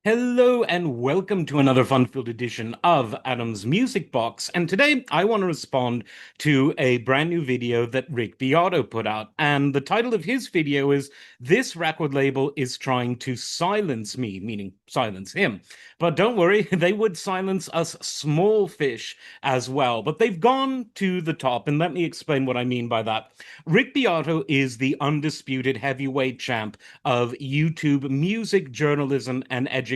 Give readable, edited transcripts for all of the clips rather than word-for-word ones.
Hello and welcome to another fun-filled edition of Adam's Music Box. And today I want to respond to a brand new video that Rick Beato put out. And the title of his video is "This Record Label is Trying to Silence Me," meaning silence him. But don't worry, they would silence us small fish as well. But they've gone to the top, and let me explain what I mean by that. Rick Beato is the undisputed heavyweight champ of YouTube music, journalism, and education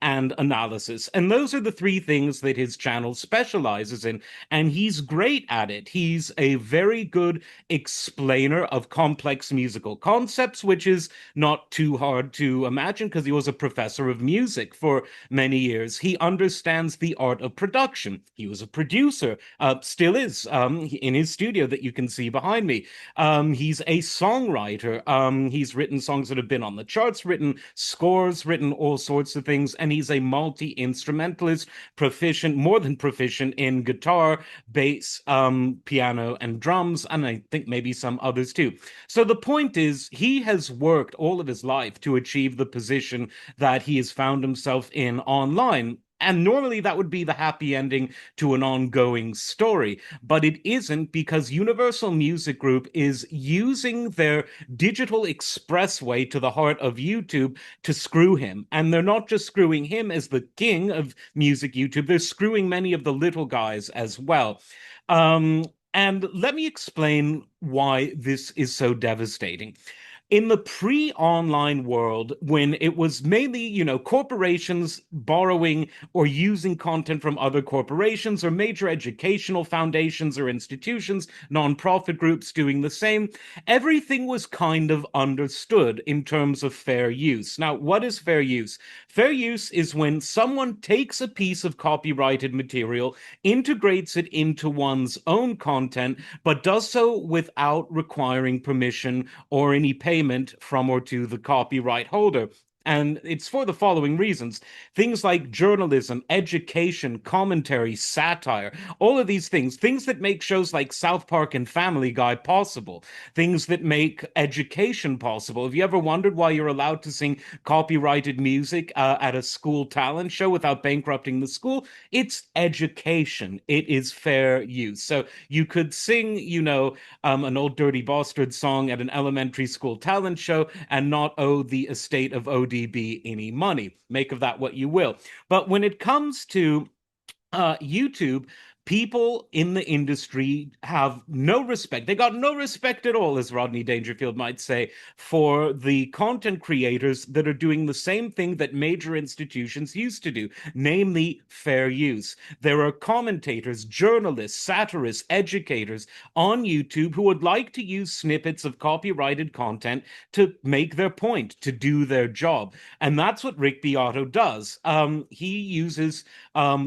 and analysis. And those are the three things that his channel specializes in. And he's great at it. He's a very good explainer of complex musical concepts, which is not too hard to imagine because he was a professor of music for many years. He understands the art of production. He was a producer, still is, in his studio that you can see behind me. He's a songwriter. He's written songs that have been on the charts, written scores, written all sorts of things, and he's a multi-instrumentalist, proficient, more than proficient in guitar, bass, piano, and drums, and I think maybe some others too. So the point is, he has worked all of his life to achieve the position that he has found himself in online. And normally that would be the happy ending to an ongoing story, but it isn't because Universal Music Group is using their digital expressway to the heart of YouTube to screw him. And they're not just screwing him as the king of music YouTube, they're screwing many of the little guys as well. And let me explain why this is so devastating. In the pre-online world, when it was mainly, corporations borrowing or using content from other corporations or major educational foundations or institutions, nonprofit groups doing the same, everything was kind of understood in terms of fair use. Now, what is fair use? Fair use is when someone takes a piece of copyrighted material, integrates it into one's own content, but does so without requiring permission or any payment from or to the copyright holder. And it's for the following reasons. Things like journalism, education, commentary, satire, all of these things that make shows like South Park and Family Guy possible, things that make education possible. Have you ever wondered why you're allowed to sing copyrighted music at a school talent show without bankrupting the school? It's education. It is fair use. So you could sing, an old Dirty Bastard song at an elementary school talent show and not owe the estate of ODB any money. Make of that what you will. But when it comes to YouTube, people in the industry have no respect. They got no respect at all, as Rodney Dangerfield might say, for the content creators that are doing the same thing that major institutions used to do, namely fair use. There are commentators, journalists, satirists, educators on YouTube who would like to use snippets of copyrighted content to make their point, to do their job. And that's what Rick Beato does. He uses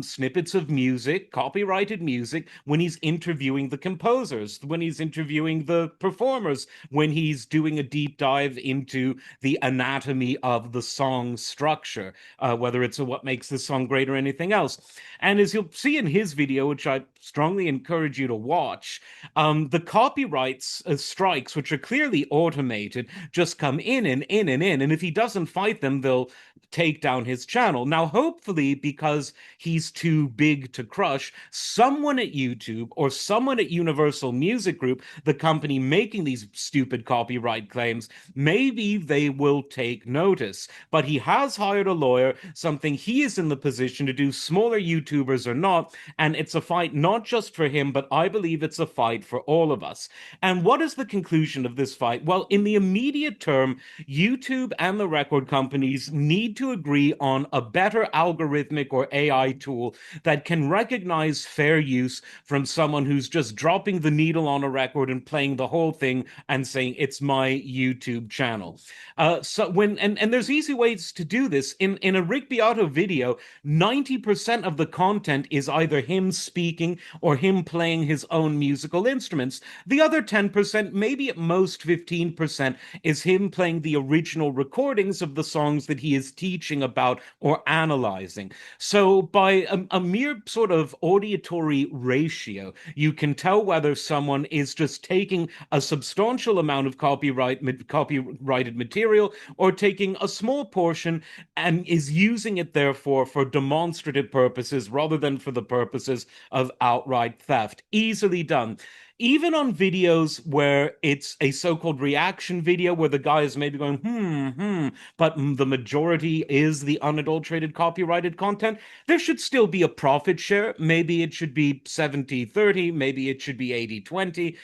snippets of music, copyrighted music, when he's interviewing the composers, when he's interviewing the performers, when he's doing a deep dive into the anatomy of the song structure, whether it's what makes the song great or anything else. And as you'll see in his video, which I strongly encourage you to watch, the copyrights strikes, which are clearly automated, just come in and in and in. And if he doesn't fight them, they'll take down his channel. Now, hopefully, because he's too big to crush, someone at YouTube or someone at Universal Music Group, the company making these stupid copyright claims, maybe they will take notice. But he has hired a lawyer, something he is in the position to do, smaller YouTubers or not, and it's a fight not just for him, but I believe it's a fight for all of us. And what is the conclusion of this fight? Well, in the immediate term, YouTube and the record companies need to agree on a better algorithmic or AI tool that can recognize fair use from someone who's just dropping the needle on a record and playing the whole thing and saying it's my YouTube channel. And there's easy ways to do this. In a Rick Beato video, 90% of the content is either him speaking or him playing his own musical instruments. The other 10%, maybe at most 15%, is him playing the original recordings of the songs that he is teaching about or analyzing. So, by a mere sort of auditory ratio, you can tell whether someone is just taking a substantial amount of copyrighted material or taking a small portion and is using it, therefore, for demonstrative purposes rather than for the purposes of outright theft. Easily done. Even on videos where it's a so-called reaction video where the guy is maybe going, but the majority is the unadulterated copyrighted content, there should still be a profit share. Maybe it should be 70-30, maybe it should be 80-20.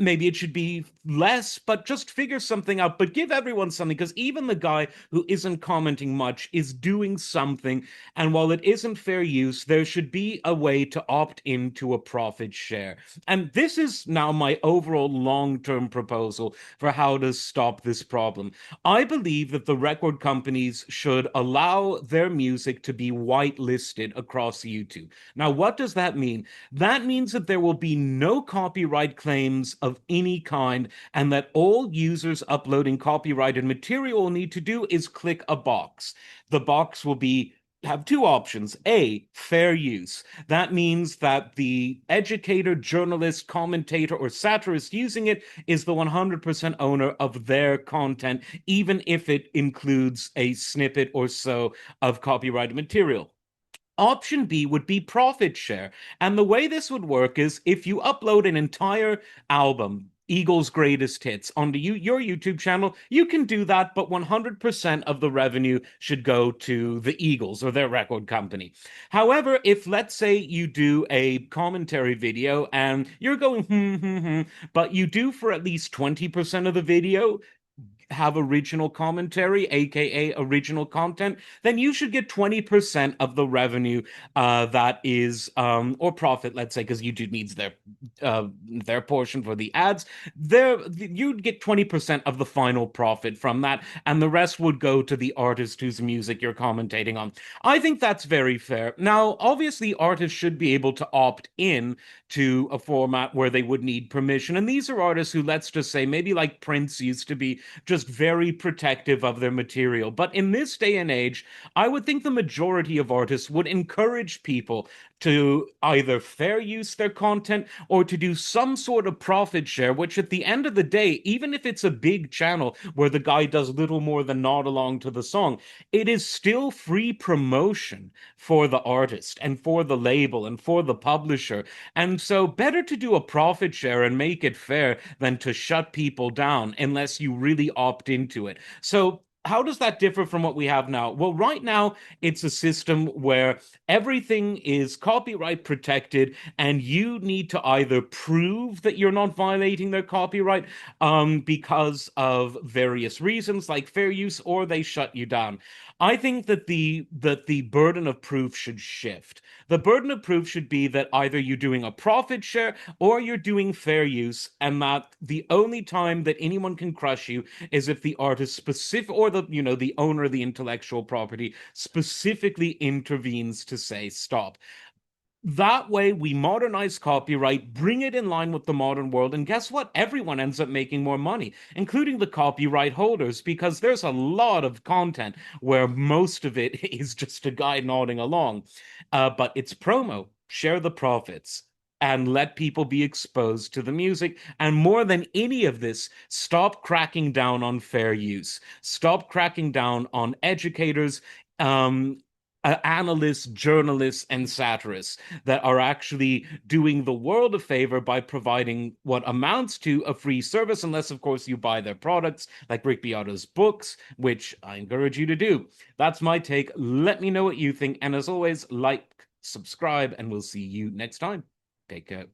Maybe it should be less, but just figure something out. But give everyone something, because even the guy who isn't commenting much is doing something. And while it isn't fair use, there should be a way to opt into a profit share. And this is now my overall long-term proposal for how to stop this problem. I believe that the record companies should allow their music to be whitelisted across YouTube. Now, what does that mean? That means that there will be no copyright claims of any kind, and that all users uploading copyrighted material will need to do is click a box. The box will have two options. A, fair use. That means that the educator, journalist, commentator, or satirist using it is the 100% owner of their content, even if it includes a snippet or so of copyrighted material. Option B would be profit share. And the way this would work is if you upload an entire album, Eagles' greatest hits, onto your YouTube channel, you can do that, but 100% of the revenue should go to the Eagles or their record company. However, if let's say you do a commentary video and you're going, but you do for at least 20% of the video, have original commentary, aka original content, then you should get 20% of the revenue that is or profit, let's say, because YouTube needs their portion for the ads. You'd get 20% of the final profit from that, and the rest would go to the artist whose music you're commentating on. I think that's very fair. Now, obviously, artists should be able to opt in to a format where they would need permission. And these are artists who, let's just say, maybe like Prince used to be, just very protective of their material. But in this day and age, I would think the majority of artists would encourage people to either fair use their content or to do some sort of profit share, which at the end of the day, even if it's a big channel where the guy does little more than nod along to the song, it is still free promotion for the artist and for the label and for the publisher. And so better to do a profit share and make it fair than to shut people down unless you really opt into it. So how does that differ from what we have now? Well, right now, it's a system where everything is copyright protected, and you need to either prove that you're not violating their copyright because of various reasons, like fair use, or they shut you down. I think that the burden of proof should shift. The burden of proof should be that either you're doing a profit share or you're doing fair use, and that the only time that anyone can crush you is if the artist specific or the owner of the intellectual property specifically intervenes to say stop. That way, we modernize copyright, bring it in line with the modern world, and guess what? Everyone ends up making more money, including the copyright holders, because there's a lot of content where most of it is just a guy nodding along. But it's promo. Share the profits and let people be exposed to the music. And more than any of this, stop cracking down on fair use. Stop cracking down on educators. Analysts, journalists, and satirists that are actually doing the world a favor by providing what amounts to a free service, unless, of course, you buy their products, like Rick Beato's books, which I encourage you to do. That's my take. Let me know what you think. And as always, like, subscribe, and we'll see you next time. Take care.